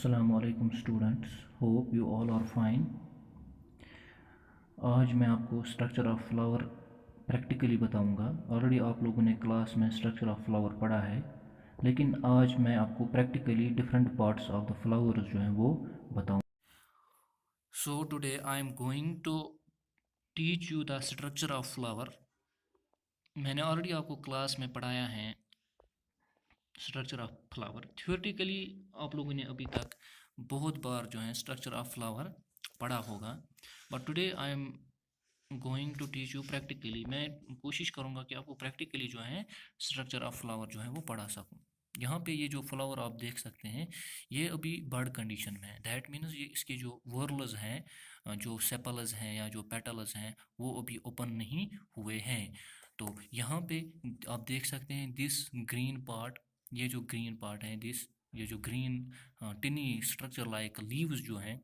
अस्सलामुअलैकुम students, hope you all are fine. आज मैं आपको स्ट्रक्चर ऑफ फ्लावर प्रैक्टिकली बताऊंगा। ऑलरेडी आप लोगों ने क्लास में स्ट्रक्चर ऑफ फ्लावर पढ़ा है, लेकिन आज मैं आपको practically different parts of the flowers जो हैं वो बताऊँ। So today I am going to teach you the structure of flower. मैंने ऑलरेडी आपको क्लास में पढ़ाया है स्ट्रक्चर ऑफ फ्लावर। थ्योरेटिकली आप लोगों ने अभी तक बहुत बार जो है स्ट्रक्चर ऑफ फ्लावर पढ़ा होगा, but today I am going to teach you practically. मैं कोशिश करूँगा कि आपको प्रैक्टिकली जो है स्ट्रक्चर ऑफ फ्लावर जो है वो पढ़ा सकूँ। यहाँ पे ये जो फ्लावर आप देख सकते हैं ये अभी बर्ड कंडीशन में है। दैट मीन्स ये इसके जो वर्ल्स हैं, जो सेपल्स हैं या जो पेटल्स हैं, वो अभी ओपन नहीं हुए हैं। तो यहाँ पे आप देख सकते हैं दिस ग्रीन पार्ट, ये जो ग्रीन पार्ट है, ये जो green tiny structure like leaves जो हैं,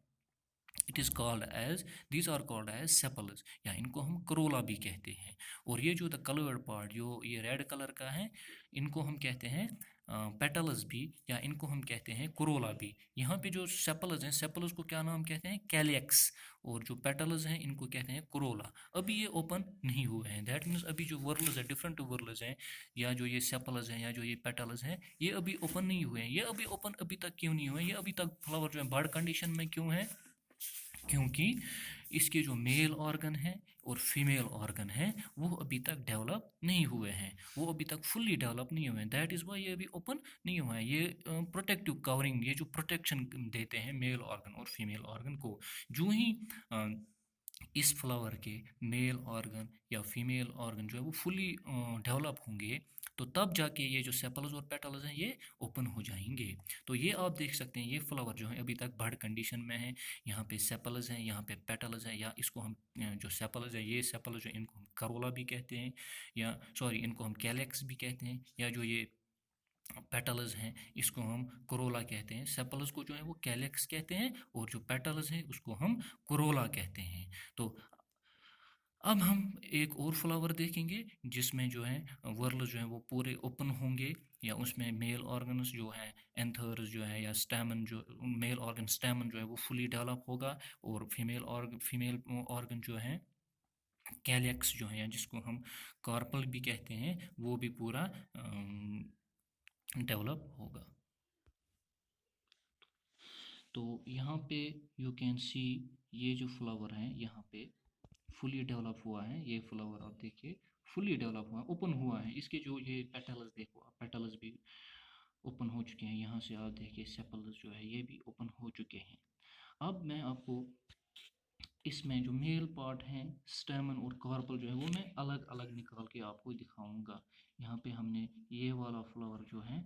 it is called as these are called as sepals, या इनको हम करोला भी कहते हैं। और ये जो द कलर्ड पार्ट जो ये रेड कलर का है, इनको हम कहते हैं पेटल्स भी, या इनको हम कहते हैं करोला भी। यहाँ पे जो सेपल्स हैं, सेपल्स को क्या नाम कहते हैं? कैलियक्स। और जो पेटल्स हैं इनको कहते हैं करोला। अभी ये ओपन नहीं हुए हैं। दैट मीन्स अभी जो वर्ल्स है, डिफरेंट वर्ल्स हैं, या जो ये सेपल्स हैं या जो ये पेटल्स हैं, ये अभी ओपन नहीं हुए हैं। ये अभी ओपन अभी तक क्यों नहीं हुए? ये अभी तक फ्लावर जो है बर्ड कंडीशन में क्यों है? क्योंकि इसके जो मेल ऑर्गन है और फीमेल ऑर्गन है वो अभी तक डेवलप नहीं हुए हैं, वो अभी तक फुल्ली डेवलप नहीं हुए हैं। दैट इज़ वाई ये अभी ओपन नहीं हुआ है। ये प्रोटेक्टिव कवरिंग, ये जो प्रोटेक्शन देते हैं मेल ऑर्गन और फीमेल ऑर्गन को, जो ही इस फ्लावर के मेल ऑर्गन या फीमेल ऑर्गन जो है वो फुली डेवलप होंगे, तो तब जाके ये जो सेपल्स और पेटल्स हैं ये ओपन हो जाएंगे। तो ये आप देख सकते हैं ये फ्लावर जो है अभी तक बर्ड कंडीशन में है। यहाँ पे सेपल्स हैं, यहाँ पे पेटल्स हैं, या इसको हम जो सेपल्स है, ये सेपल्स जो इनको हम करोला भी कहते हैं, या सॉरी इनको हम कैलेक्स भी कहते हैं, या जो ये पेटल्स हैं इसको हम कोरोला कहते हैं। सेपल्स को जो है वो कैलेक्स कहते हैं, और जो पेटल्स हैं उसको हम कोरोला कहते हैं। तो अब हम एक और फ्लावर देखेंगे जिसमें जो है वर्ल जो है वो पूरे ओपन होंगे, या उसमें मेल ऑर्गन्स जो है, एंथर्स जो है, या स्टैमन जो मेल ऑर्गन स्टैमन जो है वो फुली डेवलप होगा, और फीमेल ऑर्गन जो है कैलेक्स जो है, या जिसको हम कार्पल भी कहते हैं, वो भी पूरा डेवलप होगा। तो यहाँ पे यू कैन सी ये जो फ्लावर है यहाँ पे फुली डेवलप हुआ है। ये फ्लावर आप देखिए फुली डेवलप हुआ है, ओपन हुआ है। इसके जो ये पेटल्स देखो, आप पेटल्स भी ओपन हो चुके हैं। यहाँ से आप देखिए सेपल्स जो है ये भी ओपन हो चुके हैं। अब मैं आपको इसमें जो मेल पार्ट है, स्टेमन और कार्पल जो है, वो मैं अलग अलग निकाल के आपको दिखाऊंगा। यहाँ पे हमने ये वाला फ्लावर जो है,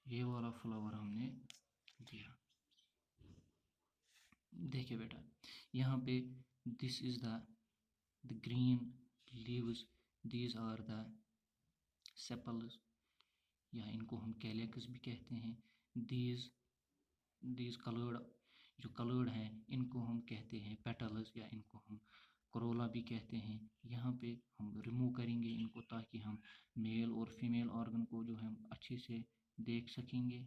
ये वाला फ्लावर हमने दिया। देखिए बेटा, यहाँ पे this is the green leaves, these are the sepals, या इनको हम कैलेक्स भी कहते हैं। दीज दीज कलर्ड, जो कलर्ड हैं इनको हम कहते हैं पेटल्स, या इनको हम करोला भी कहते हैं। यहाँ पे हम रिमूव करेंगे इनको ताकि हम मेल और फीमेल ऑर्गन को जो है अच्छे से देख सकेंगे।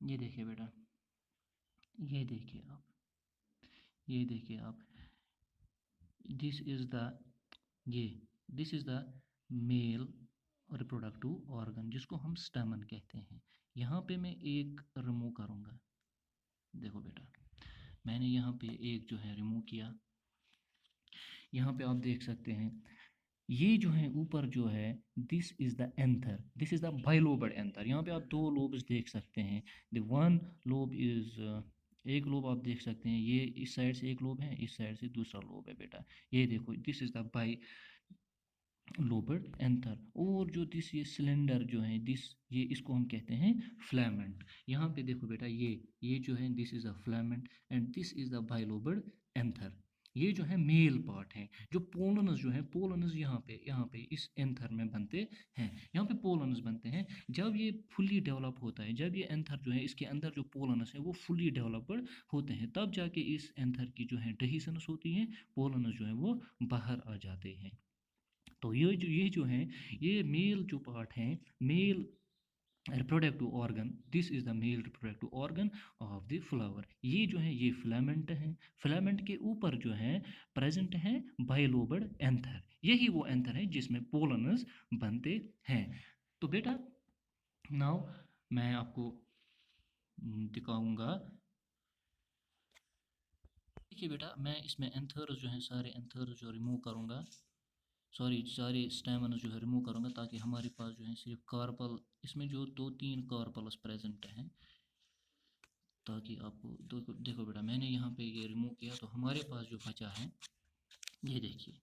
ये देखिए बेटा, ये देखिए आप, ये देखिए आप, दिस इज द ये this is the male reproductive organ जिसको हम स्टैमन कहते हैं। यहाँ पे मैं एक रिमूव करूँगा। देखो बेटा, मैंने यहाँ पे एक जो है रिमूव किया। यहाँ पे आप देख सकते हैं ये जो है ऊपर जो है this is the anther, this is the bilobed anther. यहाँ पे आप दो लोब्स देख सकते हैं। द वन लोब इज, एक लोब आप देख सकते हैं, ये इस साइड से एक लोब है, इस साइड से दूसरा लोब है बेटा। ये देखो this is the bilobed anther. और जो दिस ये सिलेंडर जो है दिस, ये इसको हम कहते हैं फ्लैमेंट। यहाँ पे देखो बेटा, ये जो है this is a filament and this is the bilobed anther. ये जो है मेल पार्ट है। जो पोलन्स जो है, पोलन्स यहाँ पे इस एंथर में बनते हैं, यहाँ पे पोलन्स बनते हैं। जब ये फुल्ली डेवलप होता है, जब ये एंथर जो है इसके अंदर जो पोलन्स है वो फुल्ली डेवलप्ड होते हैं, तब जाके इस एंथर की जो है डेhiscence होती है, पोलन्स जो है वो बाहर आ जाते हैं। तो ये जो है, ये मेल जो पार्ट है, male reproductive organ, this is the male reproductive organ of the flower. ये जो है ये फिलामेंट है, फिलामेंट के ऊपर जो है प्रेजेंट है बाइलोबड एंथर। यही वो एंथर है जिसमें पोलन्स बनते हैं। तो बेटा नाउ मैं आपको दिखाऊंगा। देखिए बेटा, मैं इसमें एंथर्स जो हैं, सारे एंथर्स जो रिमूव करूंगा, सॉरी सारे स्टेमन्स जो है रिमूव करूंगा, ताकि हमारे पास जो है सिर्फ कार्पल, इसमें जो 2-3 कार्पल्स प्रेजेंट हैं, ताकि आपको देखो बेटा, मैंने यहाँ पे ये रिमूव किया, तो हमारे पास जो बचा है ये देखिए,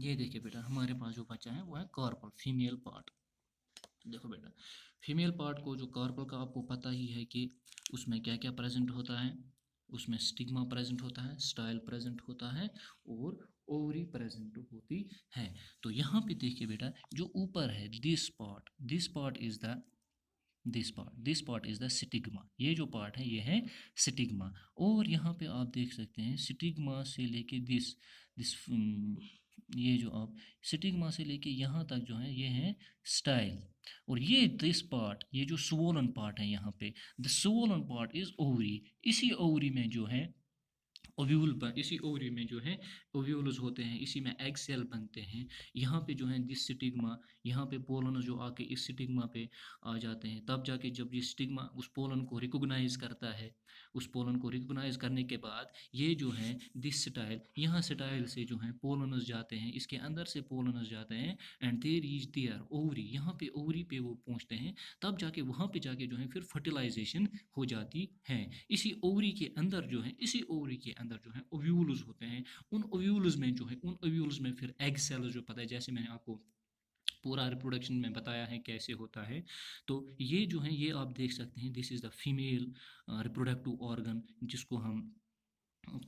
ये देखिए बेटा, हमारे पास जो बचा है वो है कार्पल, फीमेल पार्ट। देखो बेटा, फीमेल पार्ट को, जो कार्पल का आपको पता ही है कि उसमें क्या क्या प्रेजेंट होता है। उसमें स्टिग्मा प्रेजेंट होता है, स्टाइल प्रेजेंट होता है, और ओवरी प्रेजेंट होती है। तो यहाँ पे देखिए बेटा, जो ऊपर है this part is the this part is the stigma. ये जो पार्ट है ये है स्टिग्मा। और यहाँ पे आप देख सकते हैं स्टिग्मा से लेके दिस दिस ये जो आप स्टिग्मा से लेके यहाँ तक जो है ये है स्टाइल। और ये दिस पार्ट, ये जो स्वोलन पार्ट है यहाँ पे, the swollen part is ovary. इसी ओवरी में जो है ओव्यूल पर, इसी ओवरी में जो है ओव्यूल्स होते हैं, इसी में एग सेल बनते हैं। यहाँ पे जो है दिस स्टिग्मा, यहाँ पे पोलन जो आके इस स्टिग्मा पे आ जाते हैं, तब जाके जब ये स्टिग्मा उस पोलन को रिकॉग्नाइज करता है, उस पोलन को रिकॉग्नाइज करने के बाद ये जो है दिस स्टाइल, यहाँ स्टाइल से जो है पोलनस जाते हैं, इसके अंदर से पोलनस जाते हैं, and they reach their ovary. यहाँ पे ओवरी पे वो पहुँचते हैं, तब जाके वहाँ पे जाके जो है फिर फर्टिलाइजेशन हो जाती है। इसी ओवरी के अंदर जो है, इसी ओवरी के अंदर जो है ओव्यूल्स होते हैं। उन ओव्यूल्स में जो है, उन ओव्यूल्स में फिर एग सेल्स जो पता है, जैसे मैंने आपको पूरा रिप्रोडक्शन में बताया है कैसे होता है। तो ये जो है ये आप देख सकते हैं, this is the female reproductive organ, जिसको हम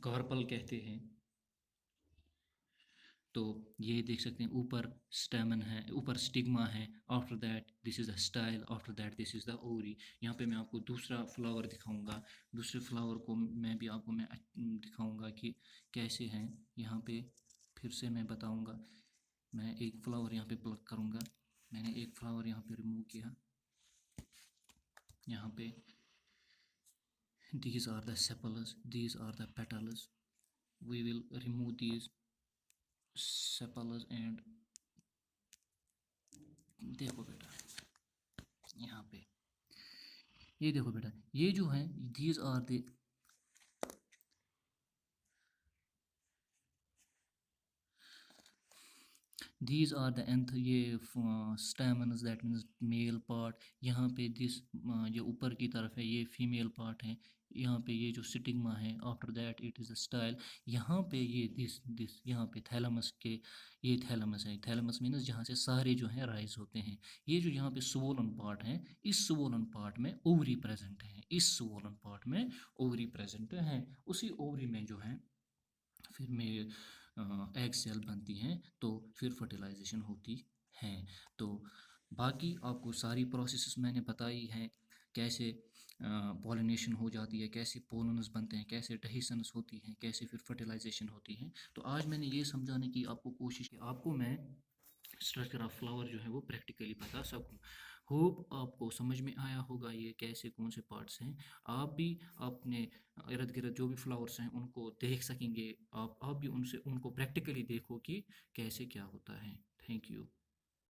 कार्पल कहते हैं। तो ये देख सकते हैं ऊपर स्टेमन है, ऊपर स्टिग्मा है, after that this is the style, after that this is the ovary. यहाँ पे मैं आपको दूसरा फ्लावर दिखाऊंगा, दूसरे फ्लावर को मैं भी आपको मैं दिखाऊंगा कि कैसे हैं। यहाँ पे फिर से मैं बताऊंगा, मैं एक फ्लावर यहाँ पे प्लग करूँगा। मैंने एक फ्लावर यहाँ पे रिमूव किया, यहाँ पे these are the sepals, these are the petals, we will remove these sepals and देखो बेटा, यहाँ पे ये देखो बेटा, ये जो है these are the these are the nth, ये stamens, that means male part. यहाँ पे दिस जो ऊपर की तरफ है ये फीमेल पार्ट है। यहाँ पे ये जो स्टिग्मा है, after that it is a style. यहाँ पे ये दिस यहाँ पे थैलमस के, ये थैलमस है, थैलमस मीन्स जहाँ से सारे जो हैं राइज होते हैं। ये जो यहाँ पे स्वोलन पार्ट है, इस स्वोलन पार्ट में ओवरी प्रेजेंट है, इस स्वोलन पार्ट में ओवरी प्रेजेंट है। उसी ओवरी में जो है फिर में एग सेल बनती हैं, तो फिर फर्टिलाइजेशन होती है। तो बाकी आपको सारी प्रोसेसेस मैंने बताई हैं, कैसे पॉलिनेशन हो जाती है, कैसे पोलन्स बनते हैं, कैसे डेhiscence होती है, कैसे फिर फर्टिलाइजेशन होती है। तो आज मैंने ये समझाने की आपको कोशिश की, आपको मैं स्ट्रक्चर ऑफ फ्लावर जो है वो प्रैक्टिकली बता सकूं। होप आपको समझ में आया होगा ये कैसे कौन से पार्ट्स हैं। आप भी अपने इर्द गिर्द जो भी फ्लावर्स हैं उनको देख सकेंगे, आप भी उनसे उनको प्रैक्टिकली देखो कि कैसे क्या होता है। Thank you.